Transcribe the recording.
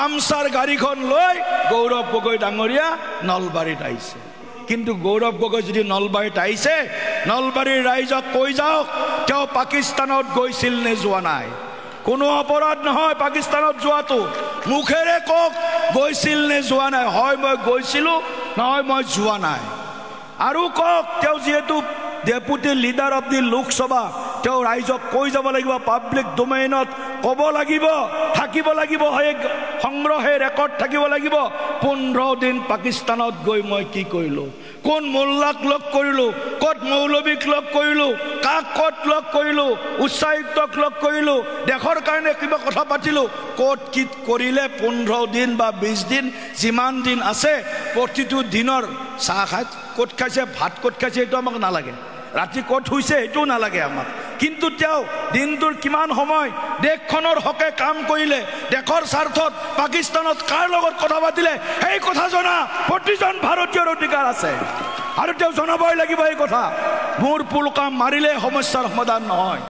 Puncture গাড়ীখন লৈ গৌৰৱ গগৈ ডাঙৰীয়া নলবাৰীত আহিছে কিন্তু গৌৰৱ গগৈ যদি নলবাৰীত আহিছে নলবাৰীৰ ৰাইজক কৈ যাওক তেওঁ পাকিস্তানত গৈছিল নে যোৱা নাই কোনো অপৰাধ নহয় পাকিস্তানত যোৱাটো মুখেৰে কক গৈছিল নে যোৱা নাই হয় মই গৈছিলো নহয় মই যোৱা নাই আৰু কক তেওঁ যেহেতু deputy leader of the Lok Sabha তেওঁ ৰাইজক কৈ যাব লাগিব পাব্লিক ডোমেইনত ক'ব লাগিব থাকিব লাগিব হয় সংগ্ৰহে ৰেকৰ্ড থাকিব লাগিব 15 দিন পাকিস্তানত গৈ মই কি কৰিলো কোন মোল্লাক লগ কৰিলো কত মৌলবীক লগ কৰিলো কাক কত লগ কৰিলো উচ্চায়ুক্তক লগ কৰিলো দেশৰ কাৰণে কিবা কথা পাতিলো কত কি কৰিলে 15 দিন বা 20 দিন যিমান দিন আছে প্ৰতিটো দিনৰ চাহ খাই কত খাইছে ভাত কত খাইছে এটো আমাক নালাগে ৰাতি কত হৈছে এটো নালাগে আমাক কিন্তু তেওঁ দিনটোৰ কিমান সময় দেশখনৰ হকে কাম কৰিলে দেশৰ স্বাৰ্থত পাকিস্তানত কাৰ লগত কথা পাতিলে এই কথা জনা প্ৰতিজন ভাৰতীয়ৰ অধিকাৰ আছে আৰু তেওঁ জনাবই লাগিব এই কথা মোৰ পুলকা মাৰিলে সমস্যাৰ সমাধান নহয়।